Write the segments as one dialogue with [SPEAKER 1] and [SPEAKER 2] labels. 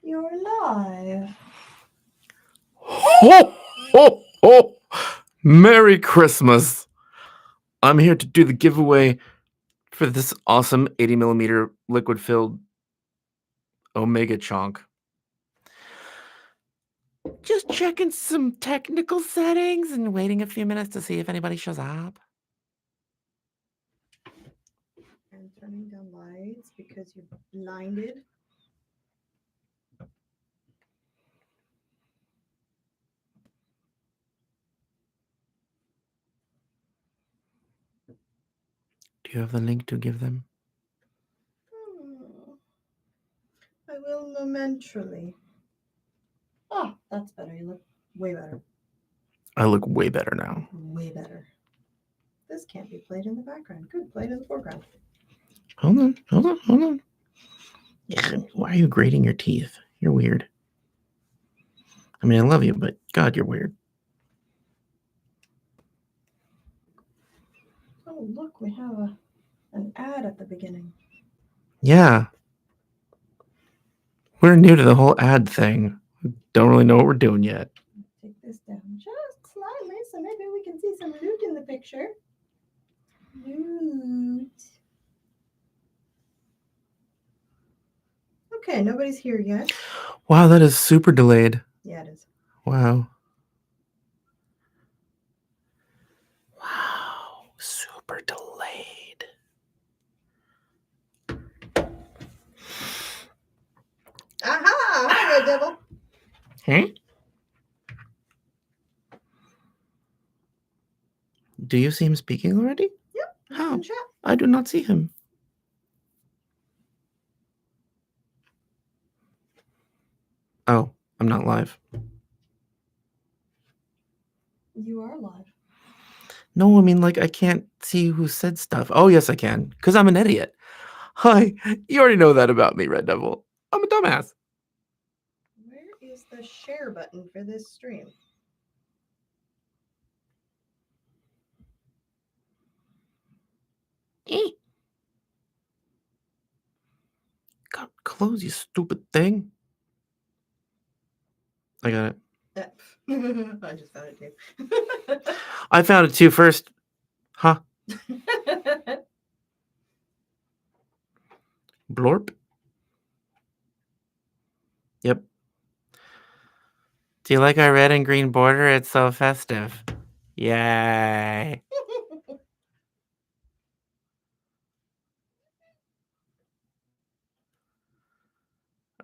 [SPEAKER 1] You're live.
[SPEAKER 2] Ho, ho, ho! Merry Christmas! I'm here to do the giveaway for this awesome 80mm liquid-filled Omega chunk. Just checking some technical settings and waiting a few minutes to see if anybody shows up.
[SPEAKER 1] I'm turning down lights because you're blinded.
[SPEAKER 2] Do you have the link to give them?
[SPEAKER 1] I will momentarily. Ah, that's better. You look way better.
[SPEAKER 2] I look way better now.
[SPEAKER 1] Way better. This can't be played in the background. Good, play it in the foreground.
[SPEAKER 2] Hold on. Why are you grating your teeth? You're weird. I mean, I love you, but God, you're weird.
[SPEAKER 1] Oh, look, we have an ad at the beginning.
[SPEAKER 2] Yeah. We're new to the whole ad thing. Don't really know what we're doing yet.
[SPEAKER 1] Take this down just slightly so maybe we can see some loot in the picture. Loot. Okay, nobody's here yet.
[SPEAKER 2] Wow, that is super delayed.
[SPEAKER 1] Yeah, it is.
[SPEAKER 2] Wow. Wow, super delayed.
[SPEAKER 1] Aha! Hi, Red Devil.
[SPEAKER 2] Hmm? Do you see him speaking already?
[SPEAKER 1] Yep.
[SPEAKER 2] How? I do not see him. Oh, I'm not live.
[SPEAKER 1] You are live.
[SPEAKER 2] No, I mean, like, I can't see who said stuff. Oh, yes, I can, because I'm an idiot. Hi, you already know that about me, Red Devil. I'm a dumbass.
[SPEAKER 1] Where is the share button for this stream?
[SPEAKER 2] God, close, you stupid thing. I got it.
[SPEAKER 1] I just found it too.
[SPEAKER 2] I found it too first. Huh? Blorp? Yep. Do you like our red and green border? It's so festive. Yay.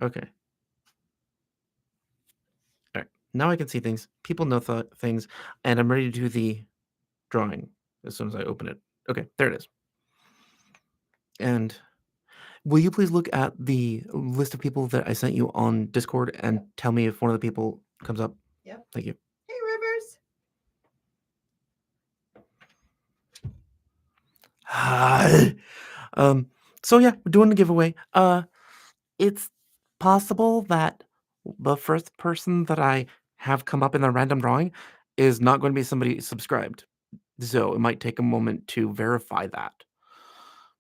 [SPEAKER 2] Okay. All right. Now I can see things. People know things. And I'm ready to do the drawing as soon as I open it. Okay, there it is. And will you please look at the list of people that I sent you on Discord and tell me if one of the people comes up?
[SPEAKER 1] Yep.
[SPEAKER 2] Thank you.
[SPEAKER 1] Hey, Rivers.
[SPEAKER 2] Hi. So yeah, we're doing a giveaway. It's possible that the first person that I have come up in the random drawing is not going to be somebody subscribed. So it might take a moment to verify that.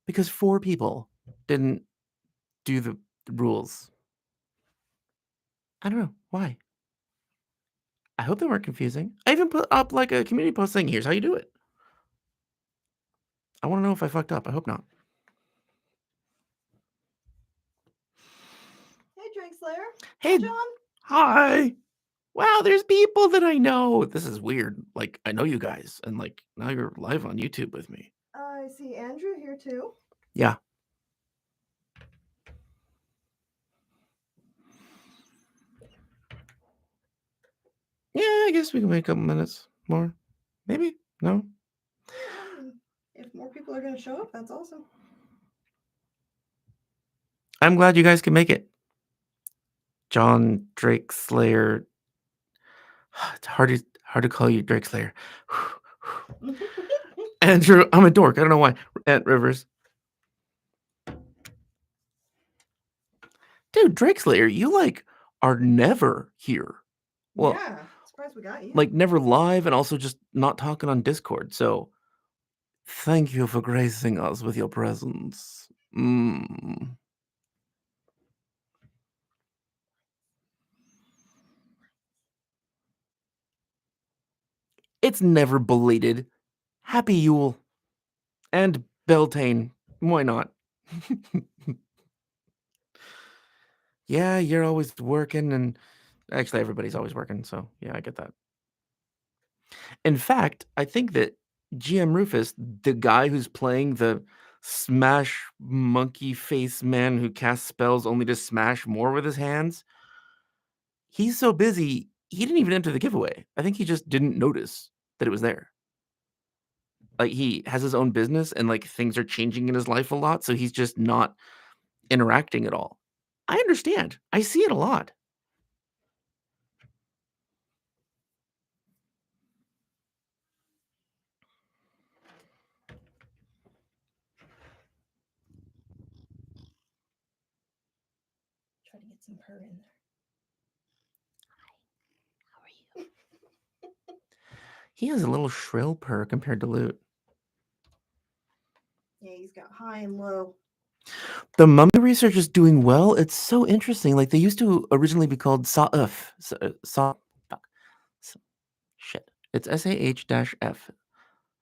[SPEAKER 2] Because 4 people didn't do the rules. I don't know. Why? I hope they weren't confusing. I even put up like a community post saying, here's how you do it. I want to know if I fucked up. I hope not.
[SPEAKER 1] Hey, Drink Slayer.
[SPEAKER 2] Hey,
[SPEAKER 1] John.
[SPEAKER 2] Hi. Wow, there's people that I know. This is weird. Like, I know you guys. And like, now you're live on YouTube with me.
[SPEAKER 1] I see Andrew here too.
[SPEAKER 2] Yeah. Yeah, I guess we can wait a couple minutes more. Maybe? No?
[SPEAKER 1] Yeah, if more people are going to show up, that's awesome.
[SPEAKER 2] I'm glad you guys can make it. John Drake Slayer. It's hard to call you Drake Slayer. Andrew, I'm a dork. I don't know why. Ant Rivers. Dude, Drake Slayer, you like are never here. Well,
[SPEAKER 1] yeah, surprised we got you.
[SPEAKER 2] Like never live and also just not talking on Discord. So thank you for gracing us with your presence. It's never belated. Happy Yule. And Beltane. Why not? Yeah, you're always working, and actually everybody's always working, so yeah, I get that. In fact, I think that GM Rufus, the guy who's playing the smash monkey face man who casts spells only to smash more with his hands, he's so busy, he didn't even enter the giveaway. I think he just didn't notice that it was there. Like, he has his own business and, like, things are changing in his life a lot, so he's just not interacting at all. I understand. I see it a lot.
[SPEAKER 1] Try to get some purr in there.
[SPEAKER 2] How are you? He has a little shrill purr compared to Loot.
[SPEAKER 1] Yeah, he's got high and low.
[SPEAKER 2] The mummy research is doing well. It's so interesting. Like, they used to originally be called Sa'f. Fuck. Shit. It's SAH-F.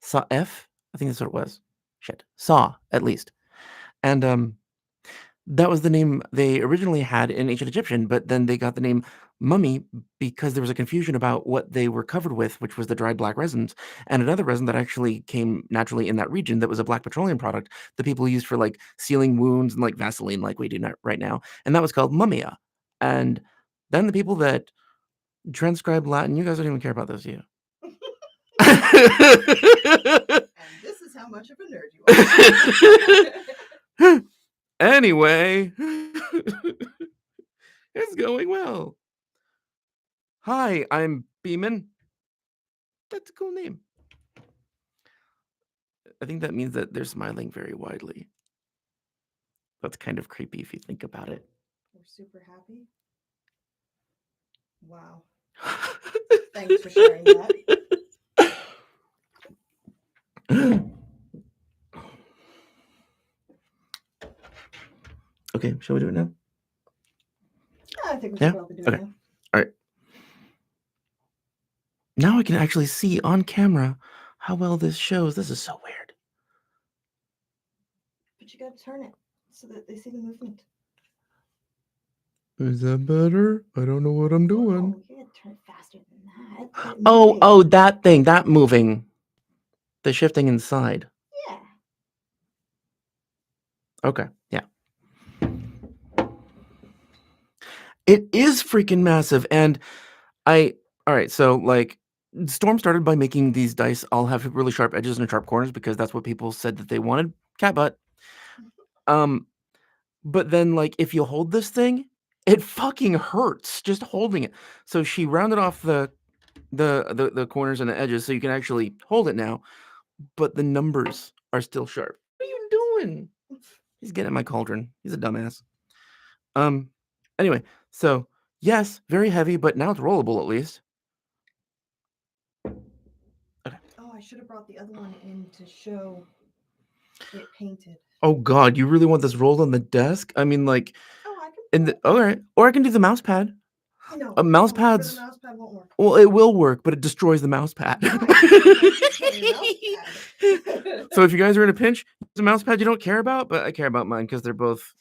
[SPEAKER 2] Sa'f? I think that's what it was. Shit. Saw, at least. And that was the name they originally had in ancient Egyptian, but then they got the name mummy because there was a confusion about what they were covered with, which was the dried black resins, and another resin that actually came naturally in that region that was a black petroleum product that people used for like sealing wounds and like Vaseline, like we do right now, and that was called mummia. And then the people that transcribed Latin, you guys don't even care about those, do you?
[SPEAKER 1] And this is how much of a nerd you are.
[SPEAKER 2] Anyway, it's going well. Hi, I'm Beeman. That's a cool name. I think that means that they're smiling very widely. That's kind of creepy if you think about it.
[SPEAKER 1] We're super happy. Wow. Thanks for sharing that.
[SPEAKER 2] Okay, shall we do it now?
[SPEAKER 1] I think we should probably do it now.
[SPEAKER 2] All right. Now I can actually see on camera how well this shows. This is so weird.
[SPEAKER 1] But you gotta turn it so that they see the movement.
[SPEAKER 2] Is that better? I don't know what I'm doing.
[SPEAKER 1] No, you gotta turn it faster than that.
[SPEAKER 2] Oh, that thing, that moving. The shifting inside.
[SPEAKER 1] Yeah.
[SPEAKER 2] Okay, yeah. It is freaking massive, and all right, so, like, Storm started by making these dice all have really sharp edges and sharp corners because that's what people said that they wanted. Cat butt. But then, like, if you hold this thing, it fucking hurts just holding it. So she rounded off the corners and the edges so you can actually hold it now, but the numbers are still sharp. What are you doing? He's getting in my cauldron. He's a dumbass. Anyway, so yes, very heavy, but now it's rollable at least. Okay.
[SPEAKER 1] Oh, I should have brought the other one in to show it painted.
[SPEAKER 2] Oh God, you really want this rolled on the desk? I mean, like,
[SPEAKER 1] I can.
[SPEAKER 2] All right, or I can do the mouse pad.
[SPEAKER 1] No,
[SPEAKER 2] mouse pads.
[SPEAKER 1] The mouse pad won't work.
[SPEAKER 2] Well, it will work, but it destroys the mouse pad. So if you guys are in a pinch, it's a mouse pad you don't care about, but I care about mine because they're both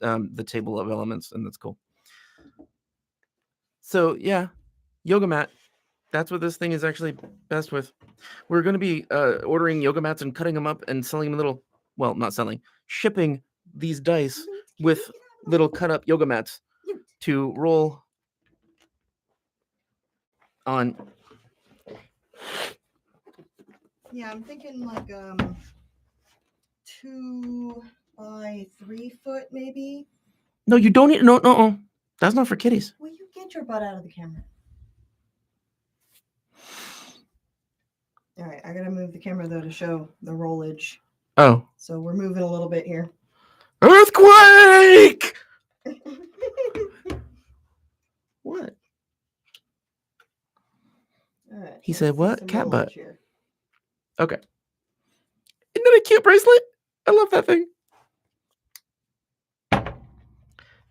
[SPEAKER 2] the table of elements, and that's cool. So yeah, yoga mat. That's what this thing is actually best with. We're going to be ordering yoga mats and cutting them up and selling them little, well, not selling, shipping these dice with little cut up yoga mats to roll on.
[SPEAKER 1] Yeah, I'm thinking like 2 by 3 foot maybe.
[SPEAKER 2] No, you don't need. No. That's not for kitties.
[SPEAKER 1] Will you get your butt out of the camera? All right, I gotta move the camera though to show the rollage.
[SPEAKER 2] Oh.
[SPEAKER 1] So we're moving a little bit here.
[SPEAKER 2] Earthquake! What?
[SPEAKER 1] All right.
[SPEAKER 2] He said what? Cat butt.
[SPEAKER 1] Here.
[SPEAKER 2] Okay. Isn't that a cute bracelet? I love that thing.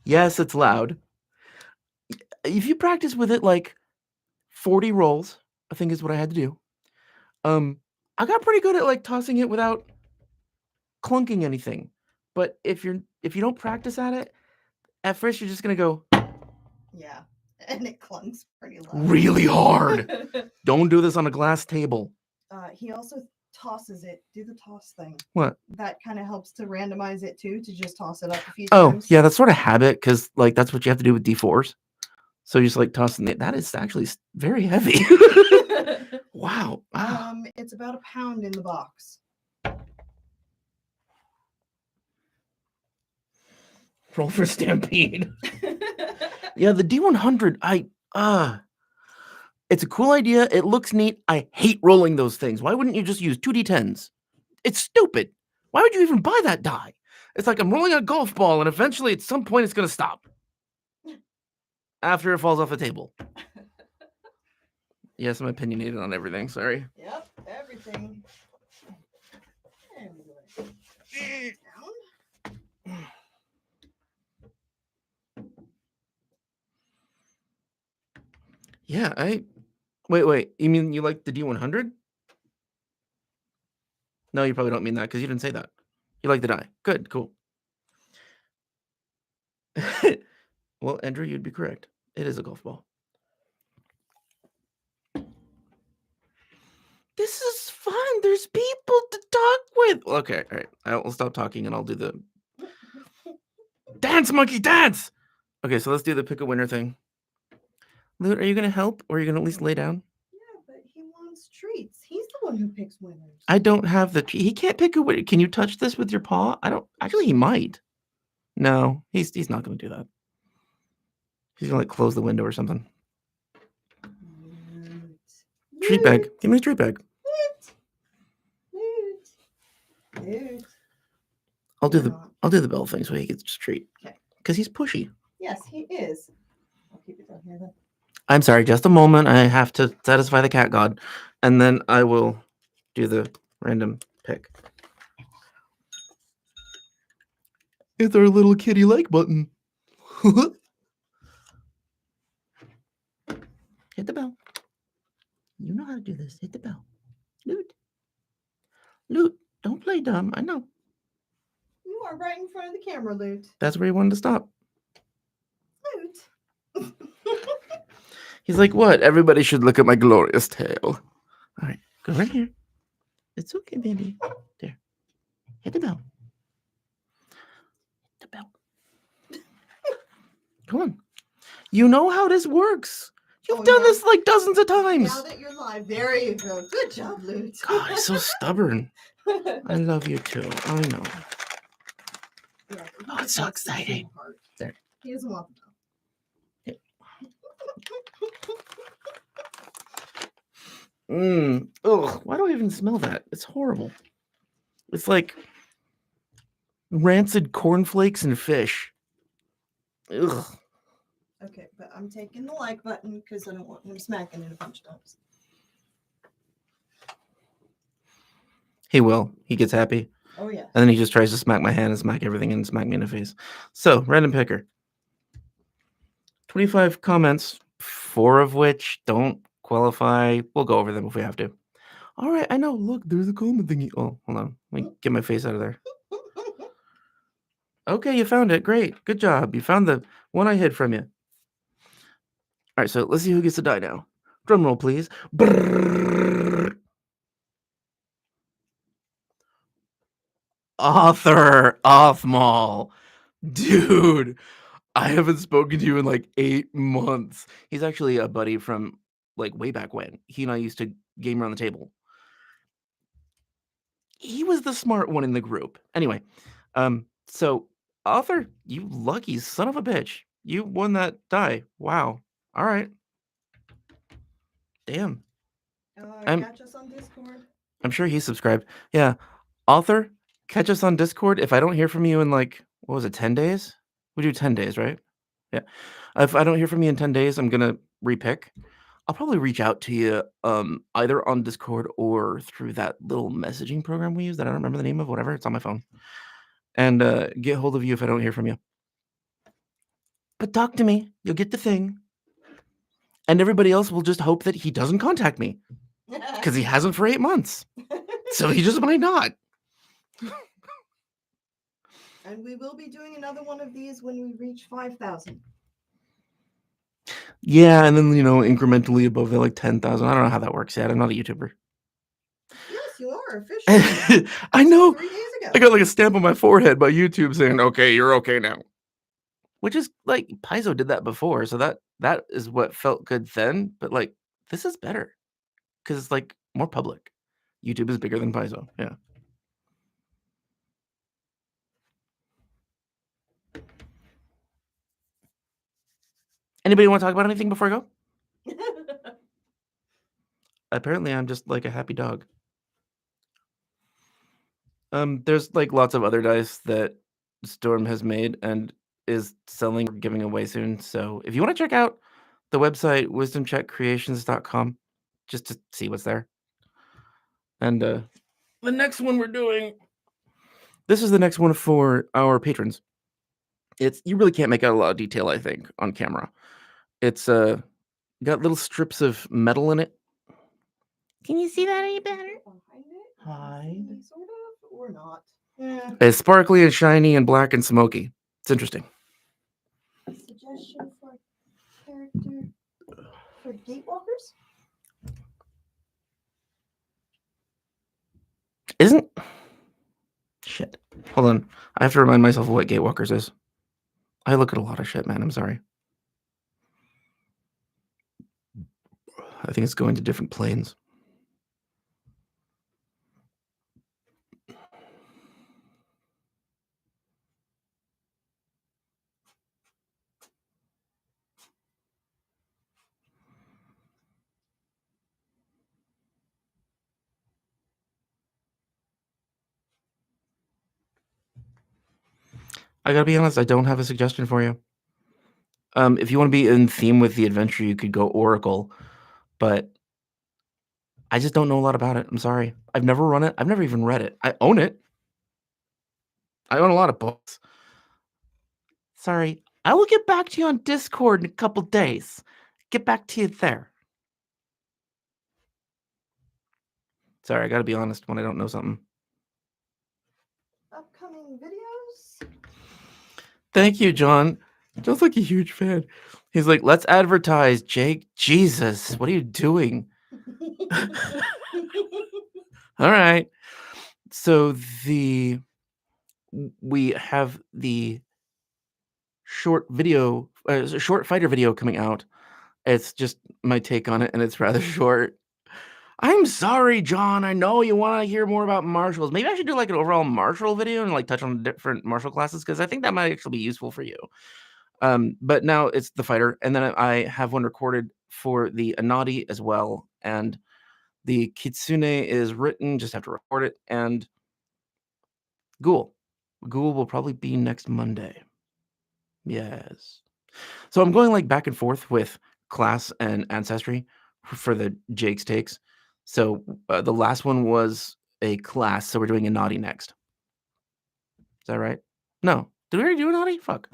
[SPEAKER 2] Yes, it's loud. If you practice with it like 40 rolls, I think is what I had to do. I got pretty good at like tossing it without clunking anything. But if you don't practice at first you're just gonna go
[SPEAKER 1] Yeah, and it clunks pretty loud.
[SPEAKER 2] really hard. Don't do this on a glass table.
[SPEAKER 1] He also tosses it. Do the toss thing.
[SPEAKER 2] What?
[SPEAKER 1] That kind of helps to randomize it too, to just toss it up a few
[SPEAKER 2] Oh,
[SPEAKER 1] times.
[SPEAKER 2] yeah, that's sort of habit because like that's what you have to do with D4s. So you just like tossing it. That is actually very heavy. Wow.
[SPEAKER 1] It's about 1 pound in the box.
[SPEAKER 2] Roll for Stampede. Yeah, the D100, it's a cool idea. It looks neat. I hate rolling those things. Why wouldn't you just use 2D10s? It's stupid. Why would you even buy that die? It's like I'm rolling a golf ball and eventually at some point it's going to stop. After it falls off the table. Yes, I'm opinionated on everything. Sorry.
[SPEAKER 1] Yep, everything. There we go. Down.
[SPEAKER 2] Yeah, Wait. You mean you like the D100? No, you probably don't mean that because you didn't say that. You like the die. Good, cool. Well, Andrew, you'd be correct. It is a golf ball. This is fun. There's people to talk with. Okay, all right. I'll stop talking and I'll do the dance, monkey, dance. Okay, so let's do the pick a winner thing. Loot, are you going to help or are you going to at least lay down?
[SPEAKER 1] Yeah, but he wants treats. He's the one who picks winners.
[SPEAKER 2] I don't have the... He can't pick a winner. Can you touch this with your paw? I don't... Actually, he might. No, he's not going to do that. He's going to like close the window or something. Treat bag. Give me a treat bag.
[SPEAKER 1] Loot.
[SPEAKER 2] I'll do the bell thing so he gets a treat.
[SPEAKER 1] Okay.
[SPEAKER 2] Because he's pushy.
[SPEAKER 1] Yes, he is. I'll keep it down here then.
[SPEAKER 2] I'm sorry, just a moment. I have to satisfy the cat god. And then I will do the random pick. It's our little kitty like button. Hit the bell. You know how to do this. Hit the bell. Loot, don't play dumb. I know.
[SPEAKER 1] You are right in front of the camera, Loot.
[SPEAKER 2] That's where he wanted to stop.
[SPEAKER 1] Loot.
[SPEAKER 2] He's like, what? Everybody should look at my glorious tail. All right, go right here. It's okay, baby. There. Hit the bell. Hit the bell. Come on. You know how this works. You've done this like dozens of times.
[SPEAKER 1] Now that you're live, there you go. Good job, Loot.
[SPEAKER 2] God, he's so stubborn. I love you too. I know.
[SPEAKER 1] Yeah,
[SPEAKER 2] Oh, it's so exciting. There.
[SPEAKER 1] He doesn't want the
[SPEAKER 2] Ugh, why do I even smell that? It's horrible. It's like rancid cornflakes and fish. Ugh.
[SPEAKER 1] Okay, but I'm taking the like button because I don't want him smacking it a bunch of times.
[SPEAKER 2] He will. He gets happy.
[SPEAKER 1] Oh, yeah.
[SPEAKER 2] And then he just tries to smack my hand and smack everything and smack me in the face. So, random picker. 25 comments, 4 of which don't qualify. We'll go over them if we have to. All right, I know. Look, there's a comment thingy. Oh, hold on. Let me get my face out of there. Okay, you found it. Great. Good job. You found the one I hid from you. All right, so let's see who gets to die now. Drum roll, please. Brrr. Author Othmal. Dude, I haven't spoken to you in like 8 months. He's actually a buddy from like way back when. He and I used to game around the table. He was the smart one in the group. Anyway, so Author, you lucky son of a bitch. You won that die. Wow. All right. Damn.
[SPEAKER 1] Catch us on Discord.
[SPEAKER 2] I'm sure he's subscribed. Yeah. Author, catch us on Discord. If I don't hear from you in like, what was it, 10 days? We do 10 days, right? Yeah. If I don't hear from you in 10 days, I'm going to repick. I'll probably reach out to you either on Discord or through that little messaging program we use that I don't remember the name of, whatever. It's on my phone. And get hold of you if I don't hear from you. But talk to me. You'll get the thing. And everybody else will just hope that he doesn't contact me. because he hasn't for 8 months. So he just might not.
[SPEAKER 1] And we will be doing another one of these when we reach 5,000.
[SPEAKER 2] Yeah, and then, incrementally above that, like 10,000. I don't know how that works yet. I'm not a YouTuber.
[SPEAKER 1] Yes, you are officially.
[SPEAKER 2] I know.
[SPEAKER 1] 3 days ago.
[SPEAKER 2] I got like a stamp on my forehead by YouTube saying, okay, you're okay now. Which is like Paizo did that before, so that is what felt good then, but like this is better because it's like more public. YouTube is bigger than Paizo. Yeah. Anybody want to talk about anything before I go? Apparently, I'm just like a happy dog. There's like lots of other dice that Storm has made and is selling or giving away soon. So if you want to check out the website wisdomcheckcreations.com just to see what's there. And the next one we're doing, this is the next one for our patrons. You really can't make out a lot of detail, I think, on camera. It's got little strips of metal in it. Can you see that any better? Hide.
[SPEAKER 1] Sort of, or not. Yeah.
[SPEAKER 2] It's sparkly and shiny and black and smoky. It's interesting.
[SPEAKER 1] Suggestion for character for gatewalkers?
[SPEAKER 2] Isn't shit. Hold on. I have to remind myself of what gatewalkers is. I look at a lot of shit, man. I'm sorry. I think it's going to different planes. I gotta be honest, I don't have a suggestion for you. If you want to be in theme with the adventure, you could go Oracle, but I just don't know a lot about it. I'm sorry. I've never run it. I've never even read it. I own it. I own a lot of books. Sorry. I will get back to you on Discord in a couple days. Get back to you there. Sorry, I gotta be honest when I don't know something.
[SPEAKER 1] Upcoming videos?
[SPEAKER 2] Thank you, John. John's like a huge fan. He's like, let's advertise, Jake. Jesus, what are you doing? All right. So we have the short fighter video coming out. It's just my take on it, and it's rather short. I'm sorry, John. I know you want to hear more about martials. Maybe I should do like an overall martial video and like touch on different martial classes because I think that might actually be useful for you. But now it's the fighter, and then I have one recorded for the Anadi as well, and the Kitsune is written. Just have to record it, and Ghoul will probably be next Monday. Yes. So I'm going like back and forth with class and ancestry for the Jake's takes. So the last one was a class, so we're doing a naughty next. Is that right? No. Did we already do a naughty? Fuck.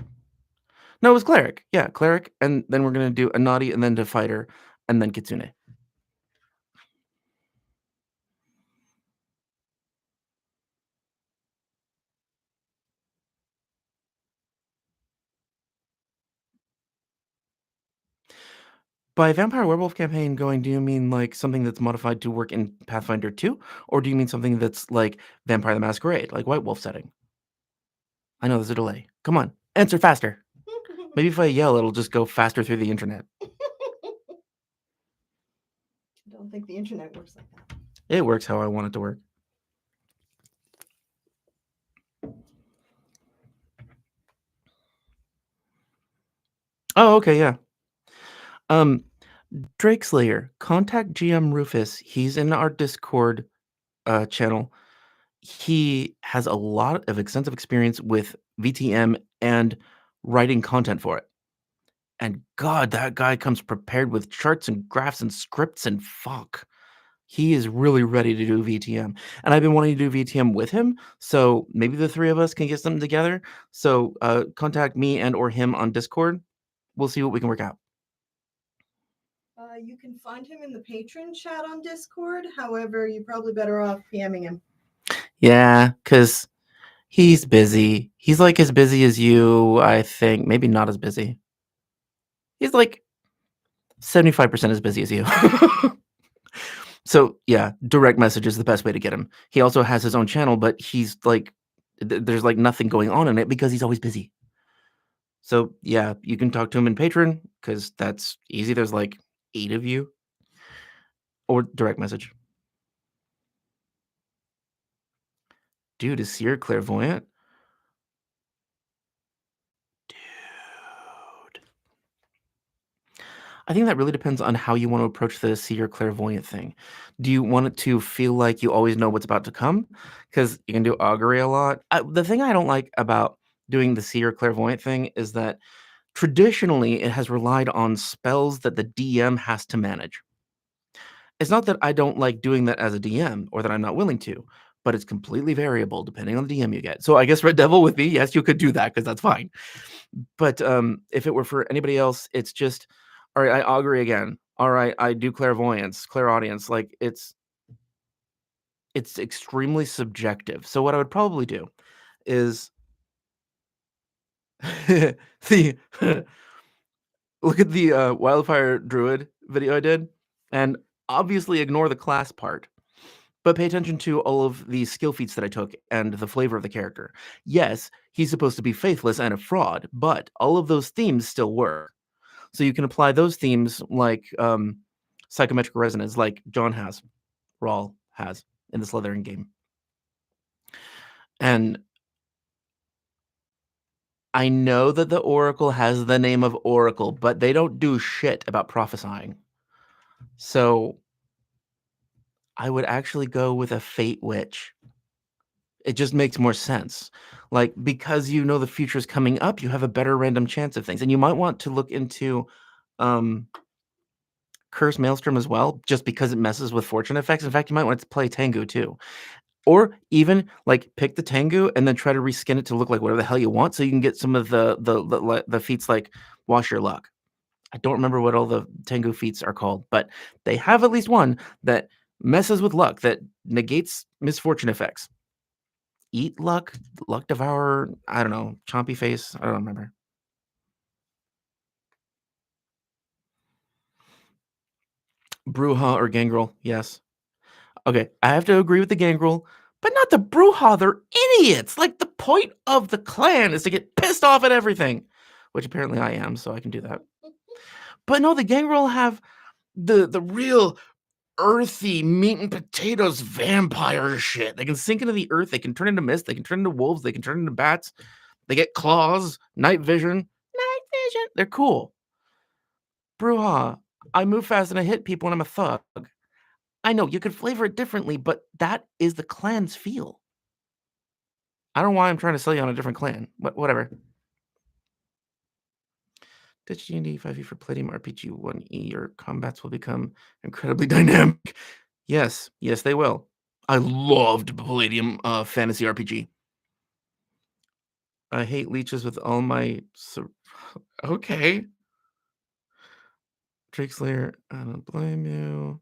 [SPEAKER 2] No, it was cleric. Yeah, cleric, and then we're gonna do a naughty, and then to fighter, and then kitsune. By vampire werewolf campaign going, do you mean like something that's modified to work in Pathfinder 2? Or do you mean something that's like Vampire the Masquerade, like White Wolf setting? I know there's a delay. Come on, answer faster. Maybe if I yell, it'll just go faster through the internet.
[SPEAKER 1] I don't think the internet works like that.
[SPEAKER 2] It works how I want it to work. Oh, okay, yeah. Drake Slayer, contact GM Rufus. He's in our Discord channel. He has a lot of extensive experience with VTM and writing content for it. And God, that guy comes prepared with charts and graphs and scripts and fuck. He is really ready to do VTM. And I've been wanting to do VTM with him. So maybe the three of us can get something together. So contact me and or him on Discord. We'll see what we can work out.
[SPEAKER 1] You can find him in the patron chat on Discord. However, you're probably better off PMing him.
[SPEAKER 2] Yeah, because he's busy. He's like as busy as you, I think. Maybe not as busy. He's like 75% as busy as you. So yeah, direct message is the best way to get him. He also has his own channel, but he's like, there's like nothing going on in it because he's always busy. So yeah, you can talk to him in Patreon because that's easy. There's like 8 of you, or direct message. Dude, is Seer clairvoyant? Dude. I think that really depends on how you want to approach the seer clairvoyant thing. Do you want it to feel like you always know what's about to come? Because you can do augury a lot. The thing I don't like about doing the seer clairvoyant thing is that traditionally it has relied on spells that the DM has to manage. It's not that I don't like doing that as a DM or that I'm not willing to, but it's completely variable depending on the DM you get. So I guess Red Devil with me, yes, you could do that because that's fine. But if it were for anybody else, it's just, all right, I augury again. All right, I do clairvoyance, clairaudience. Like it's extremely subjective. So what I would probably do is the look at the wildfire druid video I did, and obviously ignore the class part. But pay attention to all of the skill feats that I took and the flavor of the character. Yes, he's supposed to be faithless and a fraud, but all of those themes still work. So you can apply those themes like psychometric resonance, like John has, Rawl has in the Slytherin game. And I know that the Oracle has the name of Oracle, but they don't do shit about prophesying. So I would actually go with a Fate Witch. It just makes more sense. Like, because you know the future is coming up, you have a better random chance of things. And you might want to look into Curse Maelstrom as well, just because it messes with fortune effects. In fact, you might want to play Tengu too. Or even like pick the Tengu and then try to reskin it to look like whatever the hell you want, so you can get some of the feats like Wash Your Luck. I don't remember what all the Tengu feats are called, but they have at least one that messes with luck, that negates misfortune effects. Eat Luck, Luck Devourer, I don't know, Chompy Face, I don't remember. Bruja or Gangrel, yes. Okay, I have to agree with the Gangrel, but not the Bruja. They're idiots. Like, the point of the clan is to get pissed off at everything, which apparently I am, so I can do that. But no, the Gangrel have the real earthy meat and potatoes vampire shit. They can sink into the earth. They can turn into mist. They can turn into wolves. They can turn into bats. They get claws, night vision. Night vision. They're cool. Bruja, I move fast and I hit people and I'm a thug. I know you could flavor it differently, but that is the clan's feel. I don't know why I'm trying to sell you on a different clan, but whatever. Ditch D&D 5e for Palladium RPG 1e. Your combats will become incredibly dynamic. Yes, they will. I loved Palladium fantasy RPG. I hate leeches with all my... Okay. Drake Slayer, I don't blame you.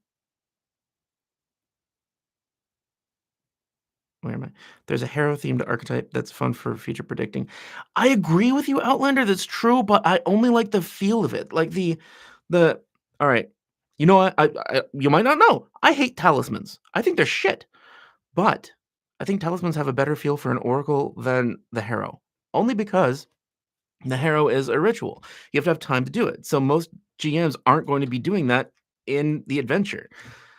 [SPEAKER 2] Where am I? There's a hero-themed archetype that's fun for future predicting. I agree with you, Outlander. That's true, but I only like the feel of it. Like the. All right. You know what? You might not know. I hate talismans. I think they're shit. But I think talismans have a better feel for an oracle than the harrow. Only because the harrow is a ritual. You have to have time to do it. So most GMs aren't going to be doing that in the adventure.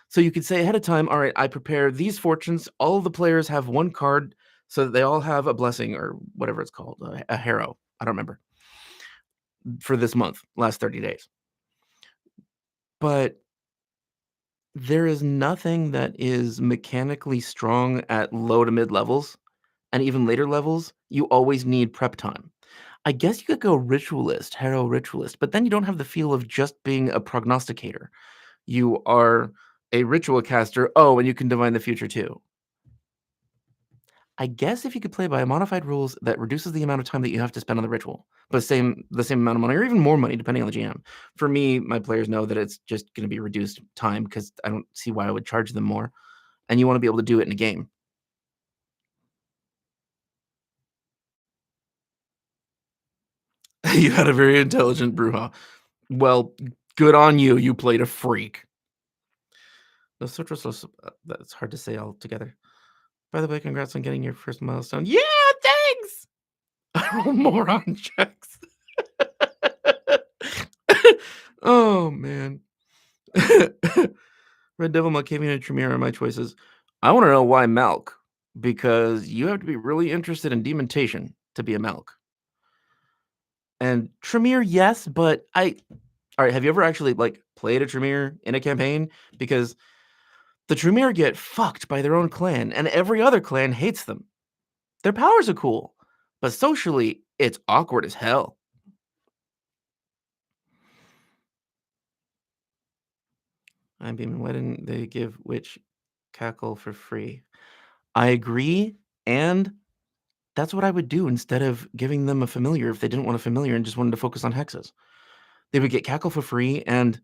[SPEAKER 2] So you could say ahead of time, all right, I prepare these fortunes. All of the players have one card so that they all have a blessing or whatever it's called, a harrow. I don't remember. For this month, last 30 days. But there is nothing that is mechanically strong at low to mid levels, and even later levels, you always need prep time. I guess you could go ritualist, harrow ritualist, but then you don't have the feel of just being a prognosticator. You are a ritual caster. Oh, and you can divine the future too. I guess if you could play by modified rules that reduces the amount of time that you have to spend on the ritual, but the same amount of money or even more money depending on the GM. For me, my players know that it's just going to be reduced time because I don't see why I would charge them more. And you want to be able to do it in a game. You had a very intelligent Bruja. Well, good on you. You played a freak. That's hard to say all together. By the way, congrats on getting your first milestone. Yeah, thanks. I roll moron checks. Oh man. Red Devil, Malkavian, and Tremere are my choices. I want to know why Malk, because you have to be really interested in demontation to be a Malk. And Tremere, yes, but all right, have you ever actually like played a Tremere in a campaign? Because the Tremere get fucked by their own clan, and every other clan hates them. Their powers are cool, but socially, it's awkward as hell. I'm beaming. Why didn't they give Witch Cackle for free? I agree, and that's what I would do instead of giving them a familiar if they didn't want a familiar and just wanted to focus on hexes. They would get Cackle for free and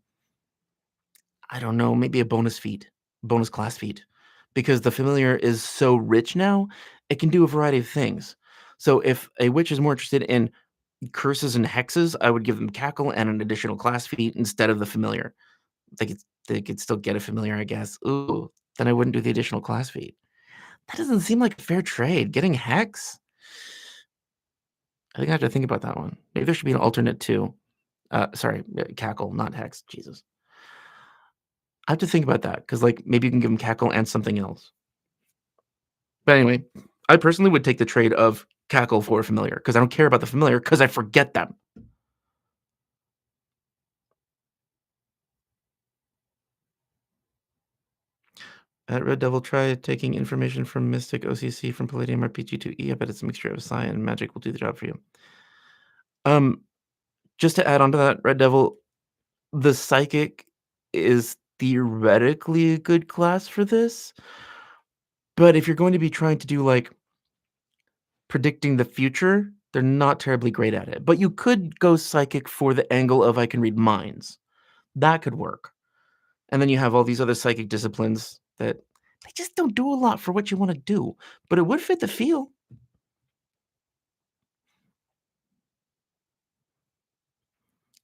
[SPEAKER 2] I don't know, maybe a bonus class feat. Because the familiar is so rich now, it can do a variety of things. So if a witch is more interested in curses and hexes, I would give them Cackle and an additional class feat instead of the familiar. They could still get a familiar, I guess. Ooh, then I wouldn't do the additional class feat. That doesn't seem like a fair trade. Getting hex? I think I have to think about that one. Maybe there should be an alternate too. Sorry, Cackle, not hex. Jesus. I have to think about that because, like, maybe you can give them Cackle and something else. But anyway, I personally would take the trade of Cackle for a familiar because I don't care about the familiar because I forget them. At Red Devil, try taking information from Mystic OCC from Palladium RPG to E. I bet it's a mixture of Psi and Magic will do the job for you. Just to add on to that, Red Devil, the Psychic is theoretically a good class for this. But if you're going to be trying to do, like, predicting the future, they're not terribly great at it. But you could go Psychic for the angle of I can read minds. That could work. And then you have all these other psychic disciplines that they just don't do a lot for what you want to do, but it would fit the feel.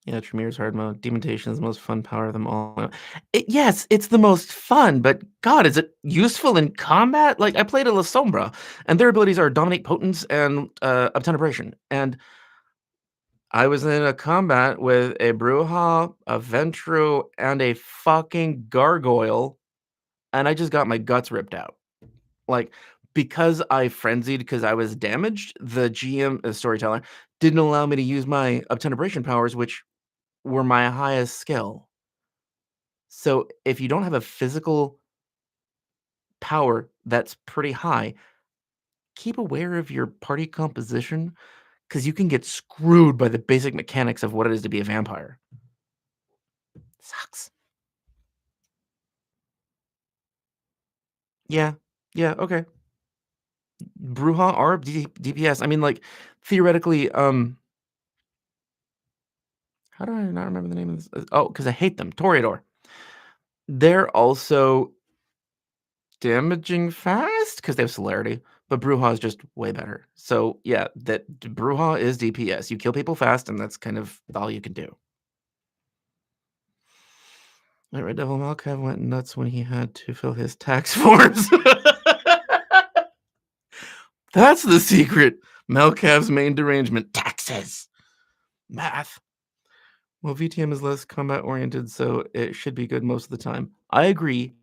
[SPEAKER 2] Yeah, Tremere's hard mode. Demontation is the most fun power of them all. Yes, it's the most fun, but God, is it useful in combat? Like, I played a La Sombra, and their abilities are Dominate Potence and Obtenebration. And I was in a combat with a Bruja, a Ventru, and a fucking Gargoyle, and I just got my guts ripped out. Like, because I frenzied because I was damaged, the GM, storyteller, didn't allow me to use my Obtenebration powers, which were my highest skill. So if you don't have a physical power that's pretty high, keep aware of your party composition because you can get screwed by the basic mechanics of what it is to be a vampire. Sucks. Yeah. Yeah. Okay. Bruja or DPS. I mean, like, theoretically, how do I not remember the name of this? Oh, because I hate them. Toreador. They're also damaging fast because they have celerity, but Bruja is just way better. So yeah, that Bruja is DPS. You kill people fast, and that's kind of all you can do. Red Devil Malkav went nuts when he had to fill his tax forms. That's the secret. Malkav's main derangement: taxes, math. Well, VTM is less combat oriented, so it should be good most of the time. I agree.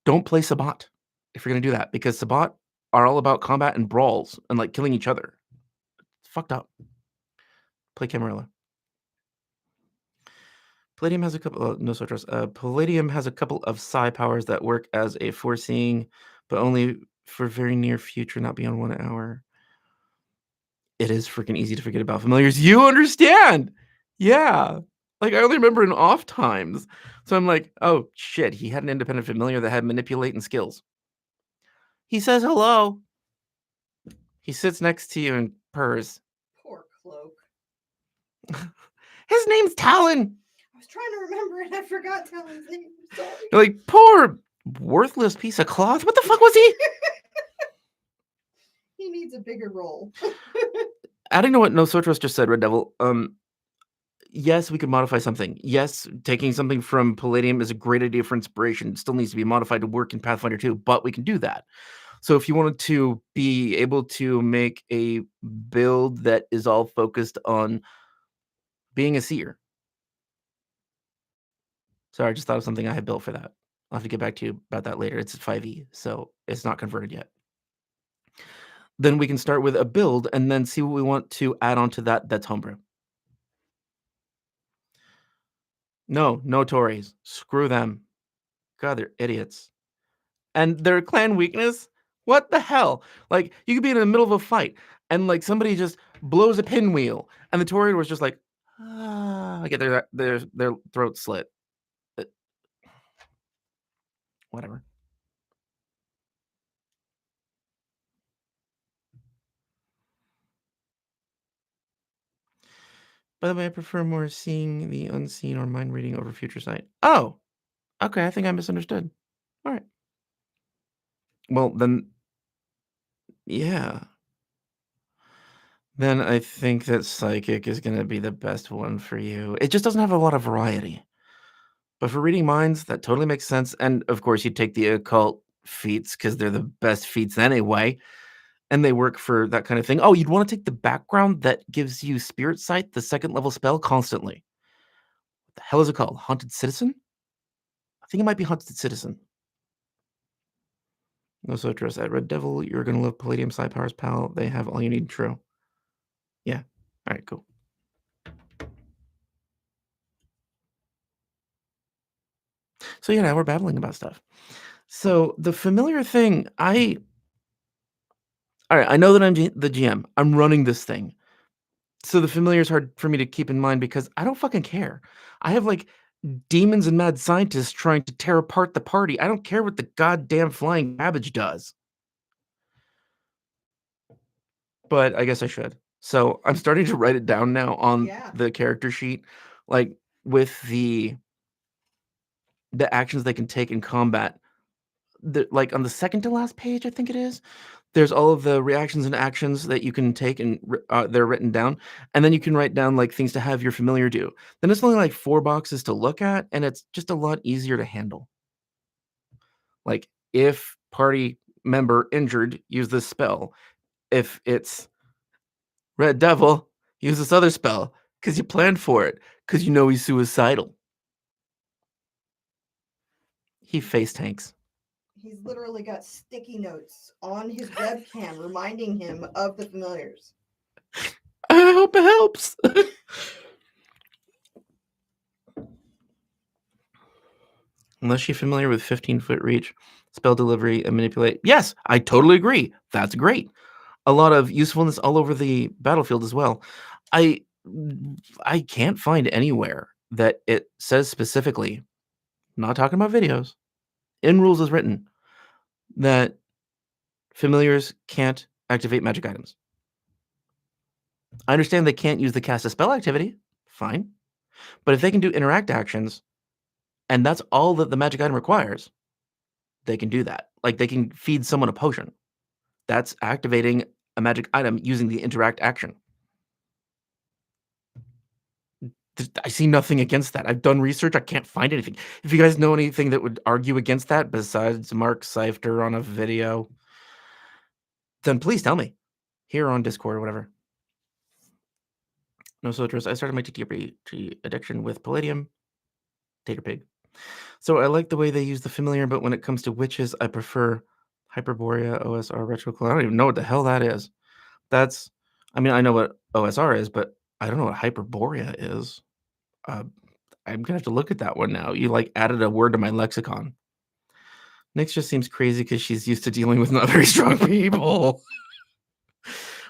[SPEAKER 2] Don't play Sabat if you're gonna do that, because Sabat are all about combat and brawls and, like, killing each other. It's fucked up. Play Camarilla. Palladium has a couple no Sotros. Palladium has a couple of psi powers that work as a foreseeing, but only for very near future, not beyond 1 hour. It is freaking easy to forget about familiars. You understand? Yeah. Like, I only remember in off times. So I'm like, oh shit, he had an independent familiar that had manipulating skills. He says hello. He sits next to you and purrs.
[SPEAKER 1] Poor Cloak.
[SPEAKER 2] His name's Talon!
[SPEAKER 1] I was trying to remember and I forgot Talon's name. I'm sorry.
[SPEAKER 2] You're like, poor worthless piece of cloth. What the fuck was he?
[SPEAKER 1] He needs a bigger role.
[SPEAKER 2] Adding to what Nosotros just said, Red Devil, yes, we could modify something. Yes, taking something from Palladium is a great idea for inspiration. It still needs to be modified to work in Pathfinder 2, but we can do that. So if you wanted to be able to make a build that is all focused on being a seer. Sorry, I just thought of something I had built for that. I'll have to get back to you about that later. It's 5e, so it's not converted yet. Then we can start with a build and then see what we want to add on to that that's homebrew. No Tories. Screw them. God, they're idiots. And their clan weakness? What the hell? Like, you could be in the middle of a fight and like somebody just blows a pinwheel and the Tory was just like, get their throat slit. Uh, Whatever. By the way, I prefer more seeing the unseen or mind reading over future sight. Oh, okay. I think I misunderstood. All right. Well, then, yeah. Then I think that psychic is going to be the best one for you. It just doesn't have a lot of variety. But for reading minds, that totally makes sense. And of course, you take the occult feats because they're the best feats anyway. And they work for that kind of thing. Oh, you'd want to take the background that gives you spirit sight, the second level spell, constantly. What the hell is it called? Haunted Citizen? I think it might be Haunted Citizen. No Sotras at Red Devil. You're going to love Palladium Psi Powers, pal. They have all you need. True. Yeah. All right, cool. So, yeah, now we're babbling about stuff. So, the familiar thing, all right, I know that I'm the GM. I'm running this thing. So, the familiar is hard for me to keep in mind because I don't fucking care. I have like demons and mad scientists trying to tear apart the party. I don't care what the goddamn flying cabbage does. But I guess I should. So I'm starting to write it down now on
[SPEAKER 1] Yeah.
[SPEAKER 2] the character sheet, like with the actions they can take in combat. Like on the second to last page, I think it is. There's all of the reactions and actions that you can take, and they're written down. And then you can write down like things to have your familiar do. Then it's only like 4 boxes to look at, and it's just a lot easier to handle. Like if party member injured, use this spell. If it's Red Devil, use this other spell because you planned for it because you know he's suicidal. He face tanks.
[SPEAKER 1] He's literally got sticky notes on his webcam reminding him of the familiars.
[SPEAKER 2] I hope it helps. Unless you're familiar with 15-foot reach, spell delivery, and manipulate. Yes, I totally agree. That's great. A lot of usefulness all over the battlefield as well. I can't find anywhere that it says specifically, not talking about videos, in rules as written, that familiars can't activate magic items. I understand they can't use the cast a spell activity. Fine. But if they can do interact actions, and that's all that the magic item requires, they can do that. Like they can feed someone a potion. That's activating a magic item using the interact action. I see nothing against that. I've done research. I can't find anything. If you guys know anything that would argue against that besides Mark Seifter on a video, then please tell me here on Discord or whatever. No Sotras. I started my TTRPG addiction with Palladium. Tater Pig. So I like the way they use the familiar, but when it comes to witches, I prefer Hyperborea, OSR, Retroclone. I don't even know what the hell that is. I mean, I know what OSR is, but I don't know what Hyperborea is. I'm gonna have to look at that one now. You like added a word to my lexicon. Nyx just seems crazy because she's used to dealing with not very strong people.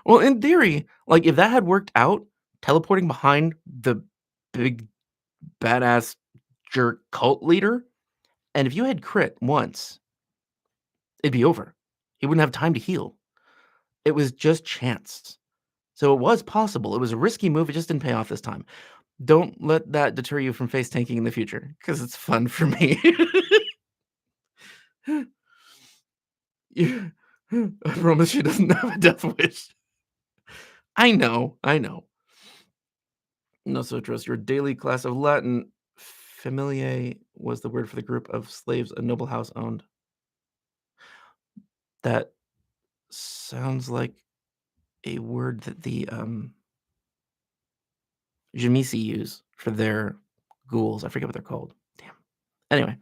[SPEAKER 2] Well, in theory, like if that had worked out, teleporting behind the big badass jerk cult leader, and if you had crit once, it'd be over. He wouldn't have time to heal. It was just chance. So it was possible. It was a risky move. It just didn't pay off this time. Don't let that deter you from face tanking in the future, because it's fun for me. You I promise she doesn't have a death wish. I know, I know. No, so trust your daily class of Latin. Familiae was the word for the group of slaves a noble house owned. That sounds like a word that the Jamisi use for their ghouls. I forget what they're called. Damn. Anyway,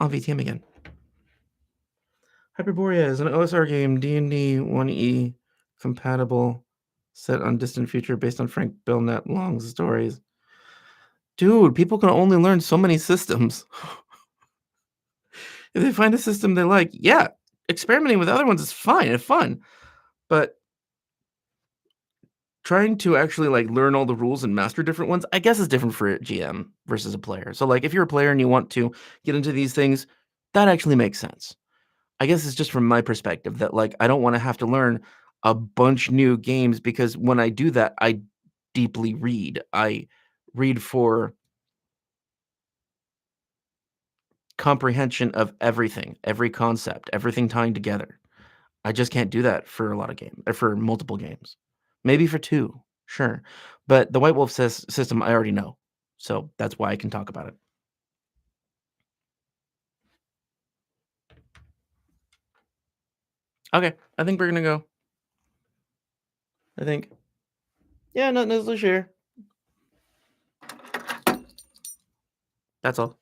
[SPEAKER 2] on VTM again. Hyperborea is an OSR game, D&D 1E compatible, set on distant future based on Frank Belknap Long's stories. Dude, people can only learn so many systems. If they find a system they like, yeah, experimenting with other ones is fine and fun. But trying to actually like learn all the rules and master different ones, I guess is different for a GM versus a player. So like if you're a player and you want to get into these things, that actually makes sense. I guess it's just from my perspective that like I don't want to have to learn a bunch new games, because when I do that, I deeply read. I read for comprehension of everything, every concept, everything tying together. I just can't do that for a lot of games, or for multiple games. Maybe for 2, sure. But the White Wolf system I already know. So that's why I can talk about it. Okay, I think we're gonna go. I think. Yeah, nothing else to share. That's all.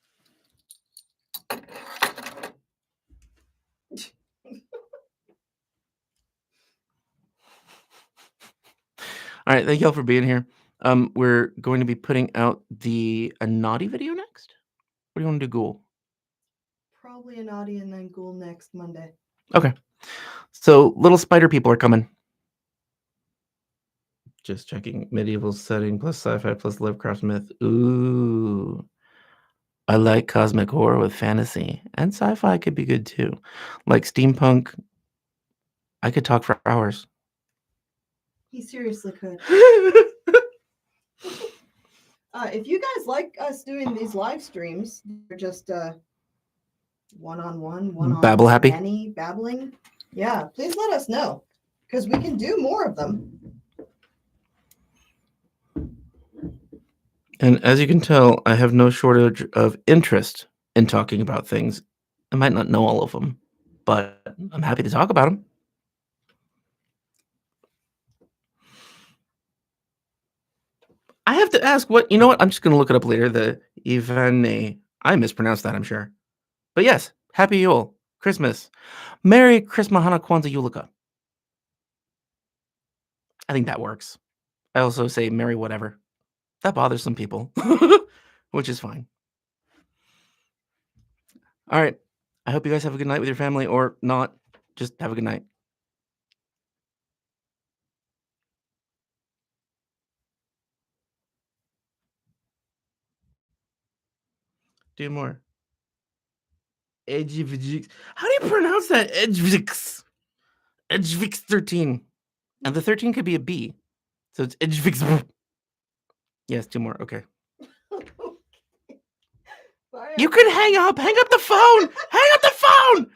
[SPEAKER 2] All right, thank y'all for being here. We're going to be putting out a naughty video next. What do you want to do, Ghoul?
[SPEAKER 1] Probably a naughty and then ghoul next Monday.
[SPEAKER 2] Okay. So little spider people are coming. Just checking. Medieval setting plus sci-fi plus Lovecraft myth. Ooh. I like cosmic horror with fantasy, and sci-fi could be good too. Like steampunk. I could talk for hours.
[SPEAKER 1] He seriously could. If you guys like us doing these live streams, they're just one-on-one,
[SPEAKER 2] Babble happy?
[SPEAKER 1] many babbling. Yeah, please let us know, because we can do more of them.
[SPEAKER 2] And as you can tell, I have no shortage of interest in talking about things. I might not know all of them, but I'm happy to talk about them. I have to ask what, you know what? I'm just going to look it up later. The Ivane. I mispronounced that, I'm sure. But yes, Happy Yule, Christmas. Merry Christmas, Hana Kwanzaa Yulika. I think that works. I also say Merry whatever. That bothers some people, which is fine. All right. I hope you guys have a good night with your family, or not. Just have a good night. Do more. Edgevix. How do you pronounce that? Edgevix. Edgevix 13. And the 13 could be a B. So it's Edgevix. Yes, 2 more. Okay.
[SPEAKER 1] Bye,
[SPEAKER 2] You can hang up. Hang up the phone. Hang up the phone.